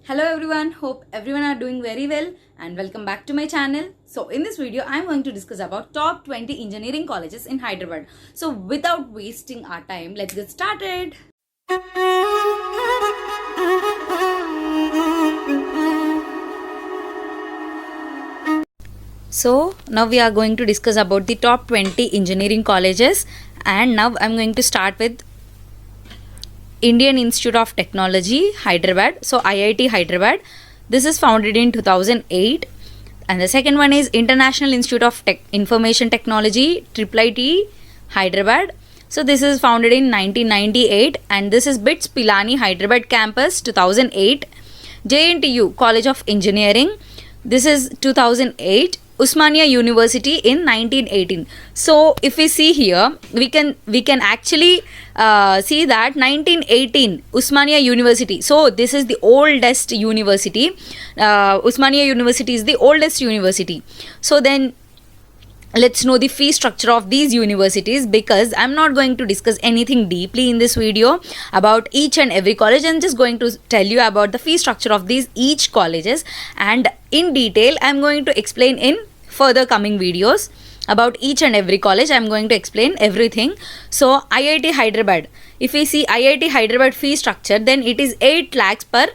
Hello everyone, hope everyone are doing very well and welcome back to my channel. So in this video I am going to discuss about top 20 engineering colleges in Hyderabad. So without wasting our time, let's get started. So now we are going to discuss about the top 20 engineering colleges, and now I am going to start with Indian Institute of Technology, Hyderabad. So IIT Hyderabad. This is founded in 2008. And the second one is International Institute of Information Technology, IIIT Hyderabad. So this is founded in 1998, and this is BITS Pilani Hyderabad campus 2008. JNTU College of Engineering. This is 2008. Usmania University in 1918. So if we see here, we can actually see that 1918 Usmania University. So this is the oldest university. Usmania University is the oldest university. So then let's know the fee structure of these universities, because I'm not going to discuss anything deeply in this video about each and every college. I'm just going to tell you about the fee structure of these each colleges, and in detail I'm going to explain in further coming videos about each and every college. I'm going to explain everything. So IIT Hyderabad, if we see IIT Hyderabad fee structure, then it is 8 lakhs per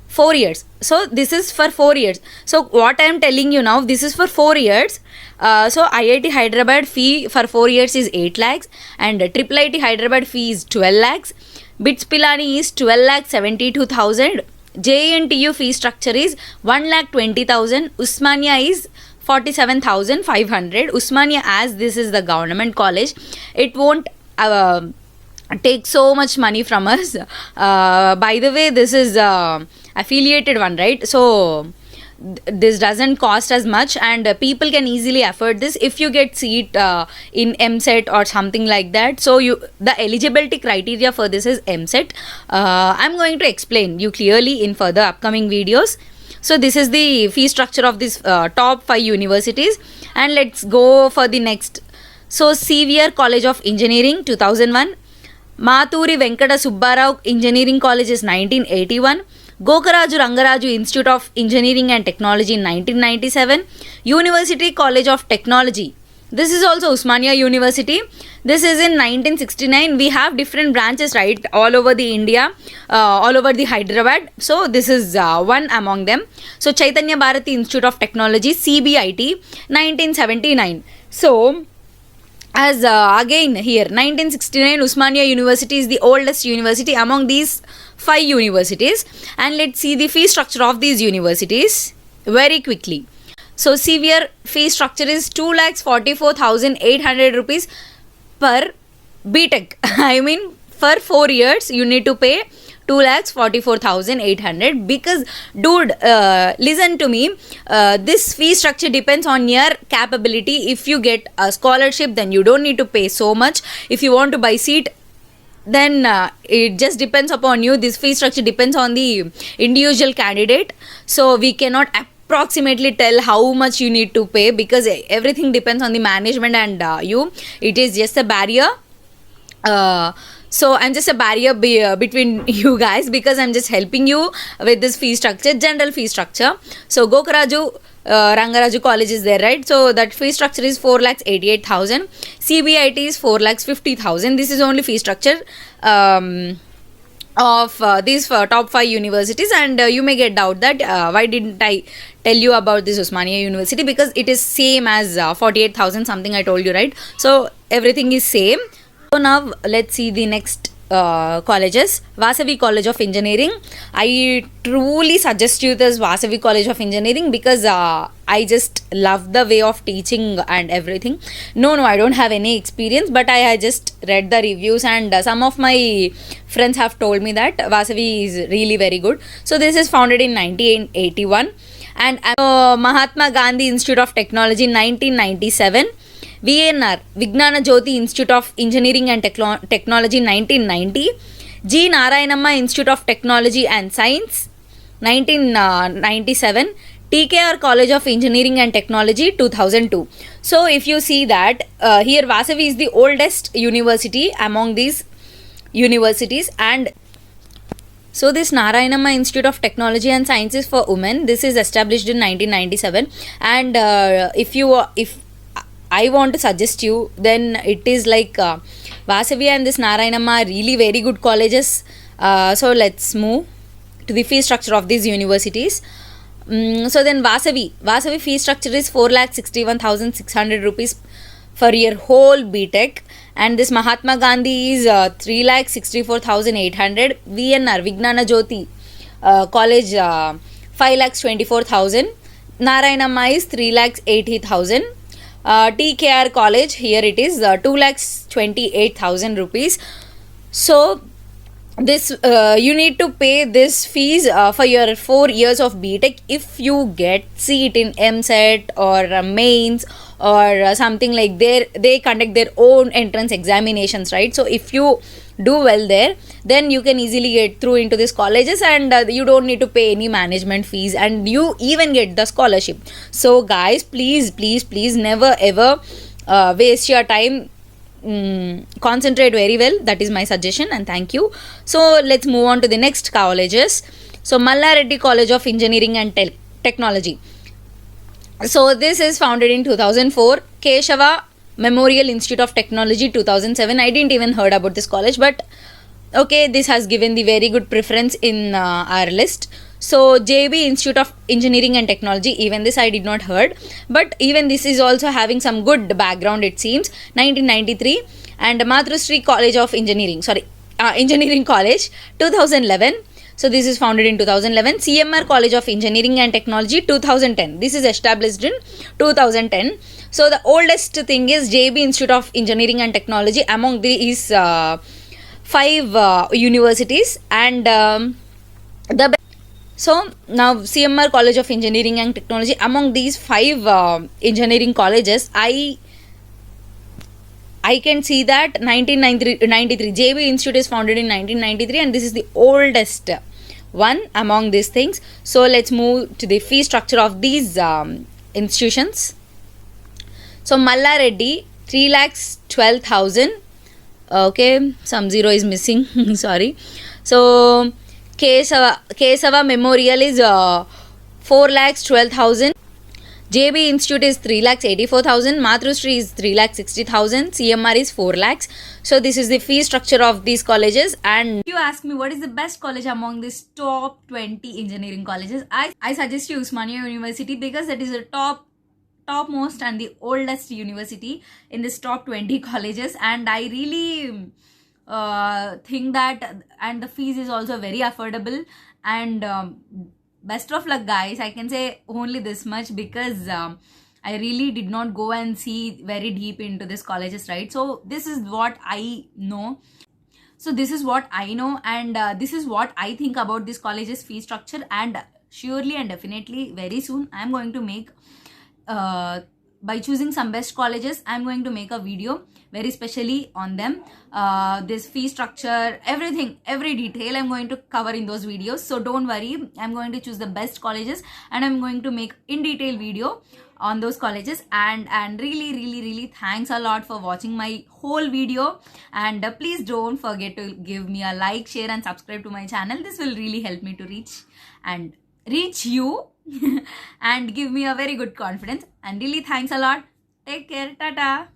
4 years. So this is for 4 years. So what I am telling you now, this is for 4 years. So IIT Hyderabad fee for 4 years is 8 lakhs, and IIIT Hyderabad fee is 12 lakhs. BITS Pilani is 12 lakh 72,000. JNTU fee structure is 1 lakh 20,000. Usmania is 47,500. Usmania, as this is the government college, it won't take so much money from us. By the way, this is affiliated one, right? So this doesn't cost as much, and people can easily afford this if you get seat in MSET or something like that. So the eligibility criteria for this is MSET. I'm going to explain you clearly in further upcoming videos. So this is the fee structure of this top 5 universities, and let's go for the next. So Xavier College of Engineering 2001, Maturi Venkata Subbarao Engineering College is 1981, Gokaraju Rangaraju Institute of Engineering and Technology in 1997, University College of Technology. This is also Usmania University. This is in 1969. We have different branches, right, all over the India, all over the Hyderabad. So this is one among them. So Chaitanya Bharati Institute of Technology, CBIT, 1979. So as again here 1969 Usmania University is the oldest university among these 5 universities, and let's see the fee structure of these universities very quickly. So Xavier fee structure is 2,44,800 rupees per BTech. I mean for 4 years you need to pay 2,44,800, because dude, listen to me, this fee structure depends on your capability. If you get a scholarship, then you don't need to pay so much. If you want to buy seat, then it just depends upon you. This fee structure depends on the individual candidate, so we cannot approximately tell how much you need to pay, because everything depends on the management and you. It is just a barrier. So I'm just a barrier between you guys, because I'm just helping you with this fee structure, general fee structure. So Gokaraju Rangaraju College is there, right? So that fee structure is 4,88,000. CBIT is 4,50,000. This is only fee structure of these top 5 universities, and you may get doubt that why didn't I tell you about this Usmania University, because it is same as 48,000 something I told you, right? So everything is same. So now let's see the next colleges. Vasavi College of Engineering. I truly suggest you this Vasavi College of Engineering, because I just love the way of teaching and everything. No, I don't have any experience, but I just read the reviews, and some of my friends have told me that Vasavi is really very good. So this is founded in 1981, and Mahatma Gandhi Institute of Technology 1997. VNR, Vignana Jyoti Institute of Engineering and Technology 1990, G. Narayanamma Institute of Technology and Science 1997, TKR College of Engineering and Technology 2002. So if you see that here Vasavi is the oldest university among these universities, and So this Narayanamma Institute of Technology and Sciences for Women, this is established in 1997, and if I want to suggest you, then it is like Vasavi and this Narayanamma are really very good colleges. So let's move to the fee structure of these universities. So then Vasavi fee structure is 4,61,600 rupees for your whole BTech, and this Mahatma Gandhi is 3,64,800. VNR Vignana Jyoti College 5,24,000. Narayanamma is 3,80,000. TKR College, here it is 2,28,000 rupees. So this you need to pay this fees for your 4 years of BTech if you get seat in MSET or mains or something like they conduct their own entrance examinations, right? So if you do well there, then you can easily get through into these colleges, and you don't need to pay any management fees, and you even get the scholarship. So guys, please never ever waste your time. Concentrate very well. That is my suggestion, and thank you. So let's move on to the next colleges. So Mallareddy College of Engineering and Technology. So this is founded in 2004. Keshava Memorial Institute of Technology 2007. I didn't even heard about this college, but okay, this has given the very good preference in our list. So JB Institute of Engineering and Technology, even this I did not heard, but even this is also having some good background, it seems. 1993. And Madhusri College of Engineering, Engineering College 2011. So this is founded in 2011. CMR College of Engineering and Technology 2010. This is established in 2010. So the oldest thing is JB Institute of Engineering and Technology among these 5 universities, and so now CMR College of Engineering and Technology among these 5 engineering colleges, I can see that 1993 JB Institute is founded in 1993, and this is the oldest one among these things. So let's move to the fee structure of these institutions. So Mallareddy 3,12,000. Okay, some zero is missing. Sorry. So Kesava Memorial is 4,12,000. JB Institute is 3,84,000. Mathrusri is 3,60,000. CMR is 4 lakhs. So this is the fee structure of these colleges. And if you ask me what is the best college among these top 20 engineering colleges, I suggest you Usmania University, because that is the topmost and the oldest university in this top 20 colleges, and I really think that, and the fees is also very affordable, and best of luck guys. I can say only this much, because I really did not go and see very deep into this colleges, right? So this is what I know. So this is what I know, and this is what I think about this college's fee structure, and surely and definitely very soon I am going to make by choosing some best colleges, I'm going to make a video very specially on them. This fee structure, everything, every detail I'm going to cover in those videos. So don't worry, I'm going to choose the best colleges, and I'm going to make in detail video on those colleges. And really thanks a lot for watching my whole video, and please don't forget to give me a like, share and subscribe to my channel. This will really help me to reach you and give me a very good confidence. And really thanks a lot. Take care. Tata.